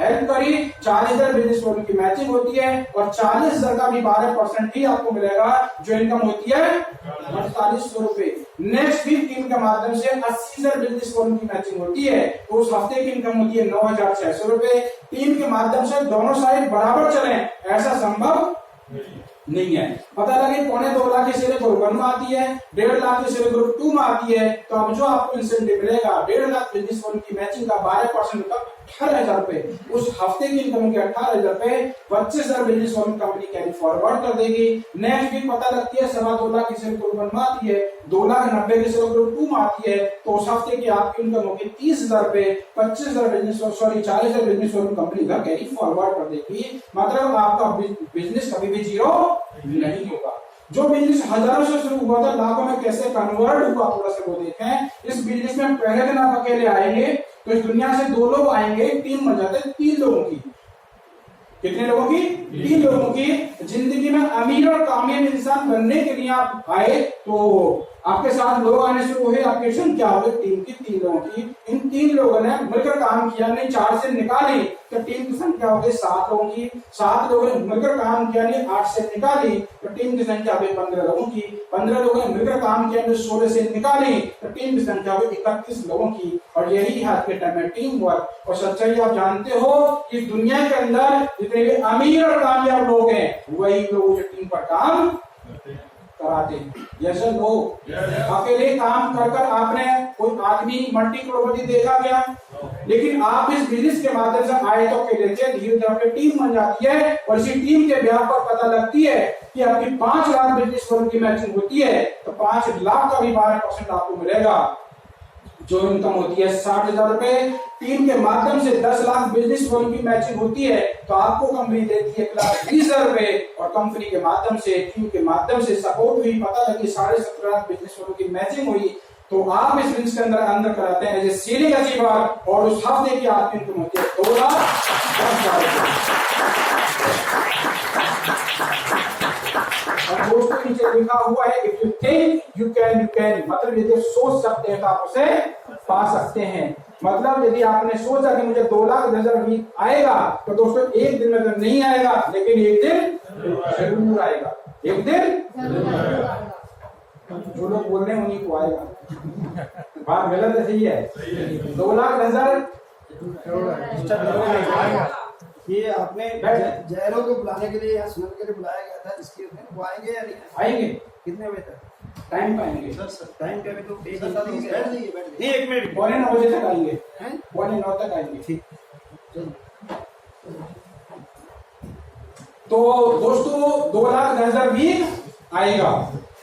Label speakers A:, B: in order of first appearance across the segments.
A: Help करी, 40,000 business volume की matching होती है और 40,000 का भी 12% ही आपको मिलेगा, जो इनकम होती है 4800 रुपए। नेक्स्ट वीक टीम के माध्यम से 80,000 बिजनेस वॉल्यूम की मैचिंग होती है, तो उस हफ्ते की इनकम होती है 9,600 रुपए। टीम के माध्यम से दोनों साइड बराबर चले, ऐसा संभव नहीं है। पता लगे 2.25 की शेयर ग्रुप 1 में आती है, 1.5 लाख की शेयर ग्रुप 2 में आती है, तो अब जो आपको इंसेंटिव मिलेगा 1.5 लाख बिजनेस वॉल्यूम की मैचिंग का 12% का 18,000 रुपए, उस हफ्ते की इनकम के 18,000 रुपए 25,000 business volume company carry forward कर देगी। नेक्स्ट वीक पता लगती है 2.25 लाख की शेयर ग्रुप 1 में आती है, 2,90,000 की शेयर ग्रुप 2 में आती है, तो उस हफ्ते की आपकी इनकम होगी 30,000 रुपए, 25,000 बिजनेस 40,000 बिजनेस वॉल्यूम कंपनी का कैरी फॉरवर्ड कर देगी। मतलब आपका बिजनेस कभी भी जीरो नहीं होगा। जो बिजनेस हजारों से शुरू हुआ था लाखों में कैसे कन्वर्ट हुआ, थोड़ा सा वो देखें। इस बिजनेस में पहले दिन आप अकेले आएंगे तो इस दुनिया से 2 लोग आएंगे, टीम बन जाते हैं 3 लोगों की। कितने लोगों की? 3 लोगों की। जिंदगी में अमीर और कामयाब इंसान बनने के लिए आप आए तो आपके साथ लोग आने शुरू हुए, आपकी संख्या हो गई टीम की 3 लोगों की। इन 3 लोगों ने मिलकर काम किया, नहीं 4 से निकाली तो टीम की संख्या हो गई 7 लोगों की। 7 लोगों ने मिलकर काम किया, नहीं 8 से निकाली तो टीम की संख्या हो गई 15 लोगों की। 15 लोगों ने मिलकर काम किया, 16 से निकाली तो टीम की संख्या हो गई 31 लोगों की। और यही आज के टाइम में टीम वर्क। और सच्चाई आप जानते हो कि दुनिया के अंदर जितने भी अमीर और कामयाब लोग हैं वही लोग जो टीम पर काम कराते हैं। जैसे लोग अकेले काम कर कर आपने कोई आदमी मल्टी करोड़पति देखा क्या? लेकिन आप इस बिजनेस के माध्यम से आए तो अकेले थे, धीरे धीरे आपकी टीम बन जाती है और इसी टीम के ब्याह पर पता लगती है कि आपकी 5 लाख बिजनेस वॉल्यूम की मैचिंग होती है, तो 5 लाख का भी 12% आपको मिलेगा, जो इनकम होती है 60,000 रुपए। टीम के माध्यम से 10 लाख बिजनेस वॉल्यूम की मैचिंग होती है तो आपको कंपनी देती है 1,20,000 रुपए। और कंपनी के माध्यम से, टीम के माध्यम से सपोर्ट हुई, पता लगी 17.5 लाख बिजनेस वॉल्यूम की मैचिंग हुई, तो आप इस बिजनेस के अंदर कराते हैं एज ए सीलिंग अचीवर और उस हफ्ते की आपकी इनकम होती है 2,10,000 और दोस्तों नीचे लिखा हुआ है if you think you can, मतलब यदि सोच सकते हैं तो आप उसे पा सकते हैं। मतलब यदि आपने सोचा कि मुझे 2,10,000 आएगा तो दोस्तों एक दिन में तो नहीं आएगा, लेकिन एक दिन जरूर आएगा, एक दिन जो लोग बोल रहे हैं उन्हीं को आएगा। बात गलत है? सही है? 2,10,000
B: ये आपने जयरों को बुलाने के लिए या सुनने के लिए बुलाया गया था, इसके वो आएंगे या नहीं
A: आएंगे?
B: कितने बजे तक
A: टाइम पाएंगे?
B: सर टाइम क्या? तो नहीं 1 मिनट
A: 9:15 बजे तक आएंगे, 9:15 तक आएंगे।
B: ठीक।
A: तो दोस्तों 2,10,000 भी आएगा,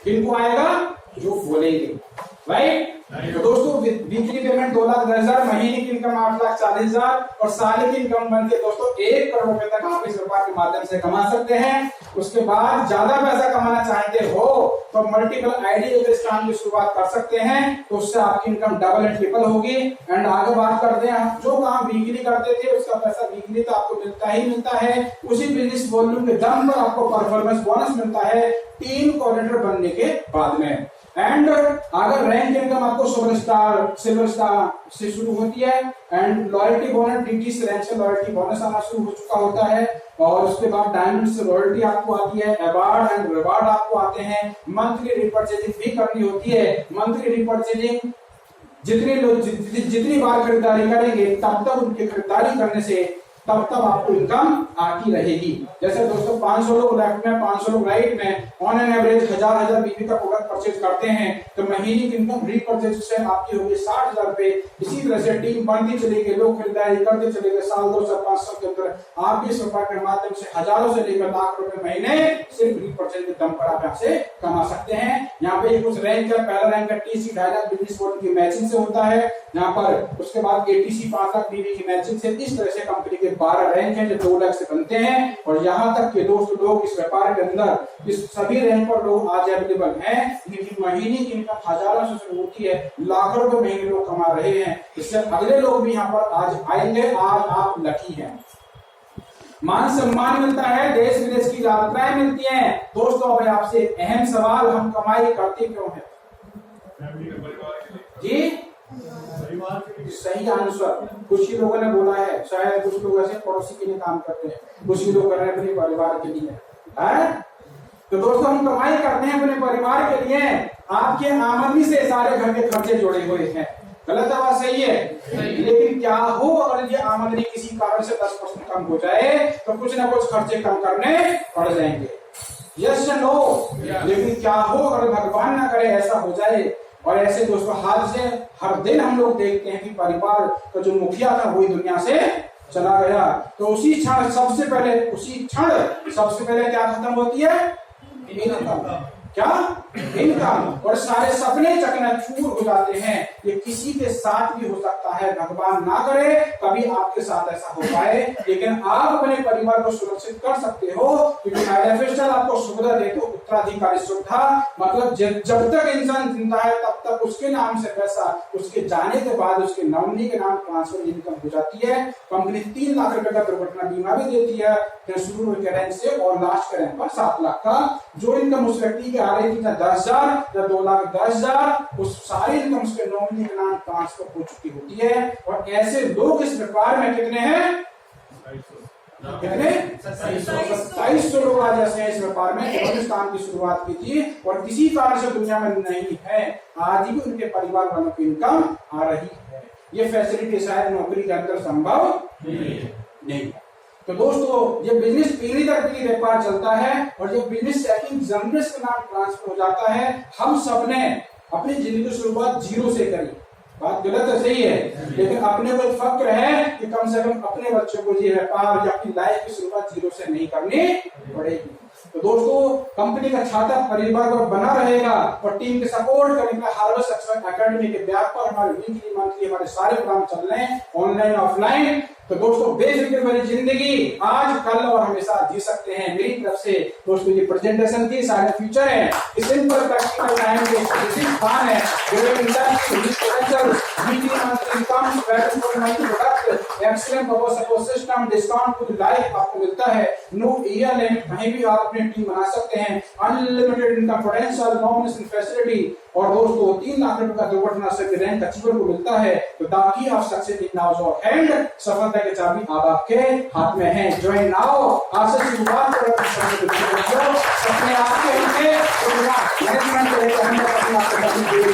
A: किनको आएगा? जो बोलेंगे, राइट? तो दोस्तों वीकली पेमेंट 2,10,000, महीने की इनकम 8,40,000 और साल की इनकम बनके दोस्तों 1 करोड़ रुपए तक आप इस व्यापार के माध्यम से कमा सकते हैं। उसके बाद ज्यादा पैसा कमाना चाहते हो तो मल्टीपल आईडी अगर इस काम की शुरुआत कर सकते हैं तो उससे आपकी इनकम डबल एंड ट्रिपल होगी। एंड आगे बात करते हैं, जो काम वीकली करते थे उसका पैसा वीकली तो आपको मिलता ही मिलता है, उसी बिजनेस वॉल्यूम के दम पर आपको परफॉर्मेंस बोनस मिलता है टीम कोऑर्डिनेटर बनने के बाद में। एंड अगर रैंक इनकम आपको सुपरस्टार, सिल्वर स्टार से शुरू होती है एंड लॉयल्टी बोनस डीटी से रैंक से लॉयल्टी बोनस आना शुरू हो चुका होता है और उसके बाद डायमंड से रॉयल्टी आपको आती है, अवार्ड एंड रिवार्ड आपको आते हैं, मंथली रिपर्चेजिंग भी करनी होती है। मंथली रिपर्चेजिंग जितनी बार खरीदारी करेंगे तब तक उनकी खरीदारी करने से तब आपको इनकम आती रहेगी। जैसे दोस्तों 500 लोग लेफ्ट में 500 लोग राइट में ऑन एन एवरेज 1000 बीबी का प्रोडक्ट परचेज करते हैं तो महीने की इनकम रीपरचेज से आपकी होगी 60,000 रुपए। इसी तरह से टीम बढ़ती चलेगी, लोग खरीदारी करते चलेंगे, साल 2 साल 5 साल के अंदर आप भी इस व्यापार के माध्यम से हजारों से लेकर लाख रुपए महीने सिर्फ रीपरचेज के दम पर आप यहाँ से कमा सकते हैं। यहाँ पे कुछ रैंक है, पहला रैंक है टीसी 2.5 लाख बिजनेस वॉल्यूम की मैचिंग से होता है यहाँ पर, उसके बाद एटीसी 5 लाख बीबी की मैचिंग से। इस तरह से कंपनी के 12 रैंक हैं जो 2 लाख से बनते हैं और यहाँ तक के दोस्त लोग इस व्यापार के अंदर इस सभी रैंक पर लोग आज अवेलेबल हैं। लेकिन महीने की इनकम हजारों से शुरू होती है, लाखों रुपए महीने लोग कमा रहे हैं। इससे अगले लोग भी यहाँ पर आज आएंगे। आज आप लकी हैं, मान सम्मान मिलता है, देश विदेश की यात्राएं मिलती हैं। दोस्तों अब आपसे अहम सवाल, हम कमाई करते क्यों हैं जी? सही आंसर। कुछ ही लोगों ने बोला है, शायद कुछ लोग ऐसे पड़ोसी के लिए काम करते हैं, कुछ ही लोग कर रहे हैं अपने परिवार के लिए है। तो दोस्तों हम कमाई करते हैं अपने परिवार के लिए, आपके आमदनी से सारे घर के खर्चे जुड़े हुए हैं। गलत बात सही है? लेकिन क्या हो अगर ये आमदनी किसी कारण से 10% कम हो जाए तो कुछ ना कुछ खर्चे कम करने पड़ जाएंगे। यस या नो? लेकिन क्या हो अगर भगवान ना करे ऐसा हो जाए, और ऐसे दोस्तों हाल से हर दिन हम लोग देखते हैं कि परिवार का जो मुखिया था वही दुनिया से चला गया, तो उसी क्षण सबसे पहले क्या खत्म होती है? इनकम। क्या? इनकम। और सारे सपने चकनाचूर हो जाते हैं। ये किसी के साथ भी हो सकता है, भगवान ना करे कभी आपके साथ ऐसा हो पाए, लेकिन आप अपने परिवार को सुरक्षित कर सकते हो, क्योंकि आईएफएसएल आपको सुविधा देते हो उत्तराधिकारी सुविधा। मतलब जब तक इंसान जिंदा है तब तक उसके नाम से पैसा, उसके जाने के बाद उसके नॉमिनी के नाम ट्रांसफर इनकम हो जाती है। कंपनी 3 लाख रुपए का दुर्घटना बीमा भी देती है शुरू के रैंक से, और लास्ट के रैंक पर 7 लाख का। जो इनकम उस व्यक्ति की आ रही थी 10,000 या 2,10,000, उस सारी इनकम उसके नॉमिनी के नाम ट्रांसफर हो चुकी होती है। और ऐसे लोग इस व्यापार में कितने हैं? कितने? 2700 लोग आज ऐसे हैं इस व्यापार में, जिन्होंने इस काम की शुरुआत की थी और किसी कारण से दुनिया में नहीं है, आज भी उनके परिवार वालों की इनकम आ रही है। ये फैसिलिटी शायद नौकरी के अंदर संभव नहीं। तो दोस्तों ये बिजनेस पीढ़ी दर पीढ़ी व्यापार चलता है, और ये बिजनेस सेकंड जनरेशन के नाम ट्रांसफर हो जाता है। हम सबने अपनी जिंदगी की शुरुआत 0 से करी, बात गलत है सही है, लेकिन अपने को फक्र है कि कम से कम अपने बच्चों को ये व्यापार या अपनी लाइफ की शुरुआत 0 से नहीं करनी पड़ेगी। तो दोस्तों कंपनी का छाता परिवार पर बना रहेगा, और टीम के सपोर्ट करने के हार्वेस्ट सक्सेस एकेडमी के ब्याज पर हमारे वीकली मंथली हमारे सारे प्रोग्राम चल रहे हैं, ऑनलाइन ऑफलाइन। तो दोस्तों बेफिक्र वाली जिंदगी आज कल और हमेशा जी सकते हैं। मेरी तरफ से दोस्तों ये प्रेजेंटेशन थी, सारे फ्यूचर है, simple practical time based Khan है, एक्सीलेंट सपोर्ट सिस्टम, डिस्काउंट कुछ लाइफ आपको मिलता है, नो ईयर लिमिट, कहीं भी आप अपनी टीम बना सकते हैं, unlimited income potential, nomination facility, और दोस्तों 3 लाख रुपए का दुर्घटना से रैंक अचीवर को मिलता है। तो ताकि आप success in now your hand, सफलता की चाबी आप आपके हाथ में है। ज्वाइन नाउ, आज से शुरुआत करो अपने आपके होंगे, मैनेजमेंट को लेकर हम अपने आप को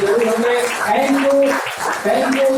A: जरूर होंगे। Thank you.